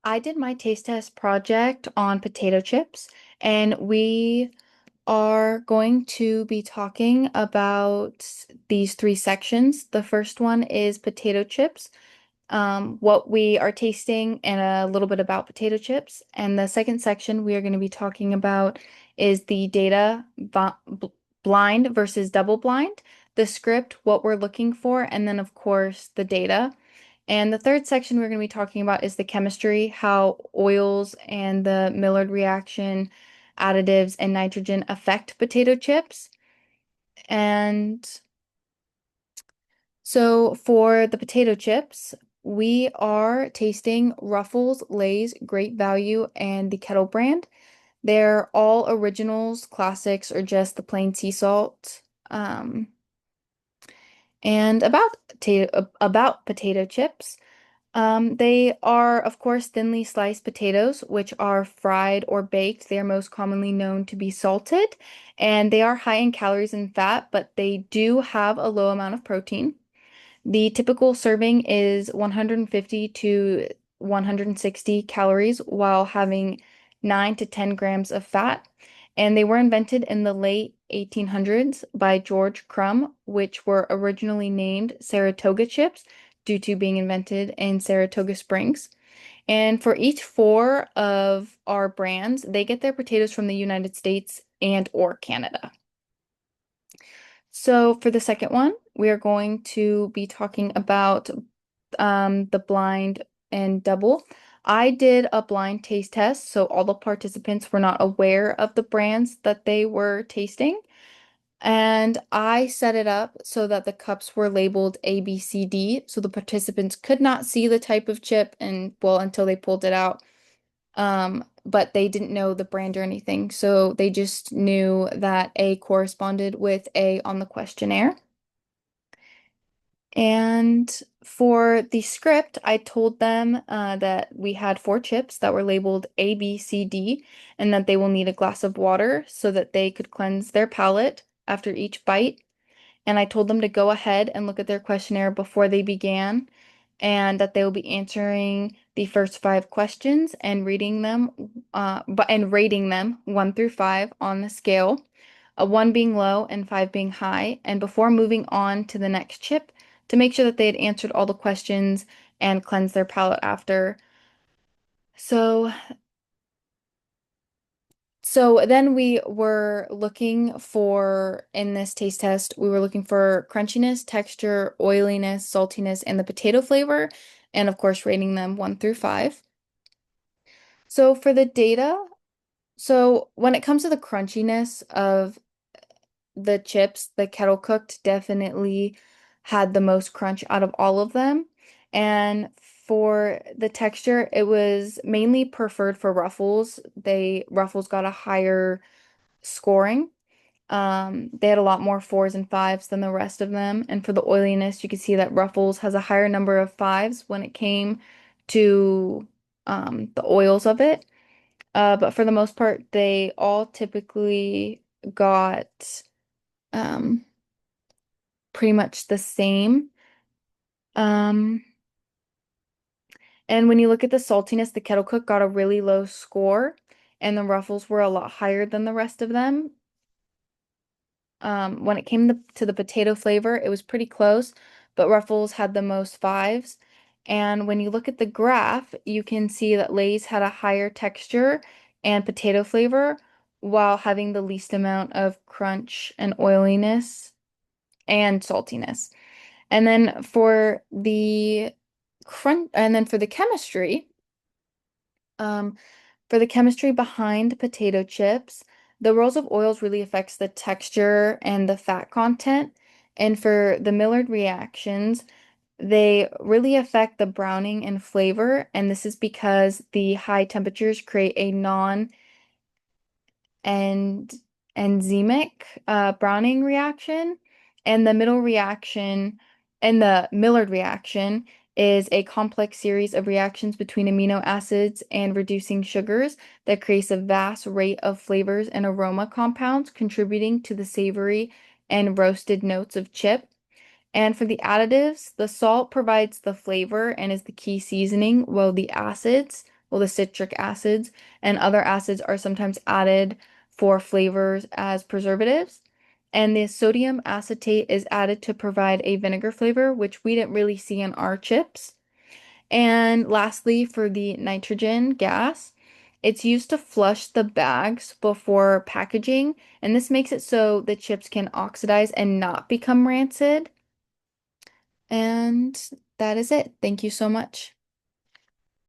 I did my taste test project on potato chips, and we are going to be talking about these three sections. The first one is potato chips, what we are tasting, and a little bit about potato chips. And the second section we are going to be talking about is the data blind versus double blind, the script, what we're looking for, and then, of course, the data. And the third section we're going to be talking about is the chemistry, how oils and the Maillard reaction, additives, and nitrogen affect potato chips. And so for the potato chips, we are tasting Ruffles, Lay's, Great Value, and the Kettle brand. They're all originals, classics, or just the plain sea salt. And about potato chips. They are, of course, thinly sliced potatoes, which are fried or baked. They are most commonly known to be salted, and they are high in calories and fat, but they do have a low amount of protein. The typical serving is 150 to 160 calories while having 9 to 10 grams of fat. And they were invented in the late 1800s by George Crumb, which were originally named Saratoga chips due to being invented in Saratoga Springs. And for each four of our brands, they get their potatoes from the United States and or Canada. So for the second one, we are going to be talking about the blind and double. I did a blind taste test, so all the participants were not aware of the brands that they were tasting. And I set it up so that the cups were labeled A, B, C, D, so the participants could not see the type of chip and well until they pulled it out. But they didn't know the brand or anything, so they just knew that A corresponded with A on the questionnaire. And for the script, I told them that we had four chips that were labeled A, B, C, D, and that they will need a glass of water so that they could cleanse their palate after each bite. And I told them to go ahead and look at their questionnaire before they began, and that they will be answering the first five questions and reading them, and rating them 1 through 5 on the scale, a 1 being low and 5 being high, and before moving on to the next chip, to make sure that they had answered all the questions and cleansed their palate after. So So then we were looking for, in this taste test, we were looking for crunchiness, texture, oiliness, saltiness, and the potato flavor, and of course, rating them 1 through 5. So for the data, so when it comes to the crunchiness of the chips, the kettle cooked definitely had the most crunch out of all of them. And for the texture, it was mainly preferred for Ruffles. Ruffles got a higher scoring. They had a lot more fours and fives than the rest of them. And for the oiliness, you can see that Ruffles has a higher number of fives when it came to the oils of it. But for the most part, they all typically got um, pretty much the same. Um, and when you look at the saltiness, the Kettle Cook got a really low score, and the Ruffles were a lot higher than the rest of them. When it came to the potato flavor, it was pretty close, but Ruffles had the most fives. And when you look at the graph, you can see that Lay's had a higher texture and potato flavor while having the least amount of crunch and oiliness and saltiness. And then for the chemistry, um, for the chemistry behind potato chips, the roles of oils really affects the texture and the fat content. And for the Maillard reactions, they really affect the browning and flavor. And this is because the high temperatures create a non and enzymic browning reaction. And the middle reaction and the Maillard reaction is a complex series of reactions between amino acids and reducing sugars that creates a vast rate of flavors and aroma compounds, contributing to the savory and roasted notes of chip. And for the additives, the salt provides the flavor and is the key seasoning, while the acids well, the citric acids, and other acids are sometimes added for flavors as preservatives. And the sodium acetate is added to provide a vinegar flavor, which we didn't really see in our chips. And lastly, for the nitrogen gas, it's used to flush the bags before packaging, and this makes it so the chips can oxidize and not become rancid. And that is it. Thank you so much.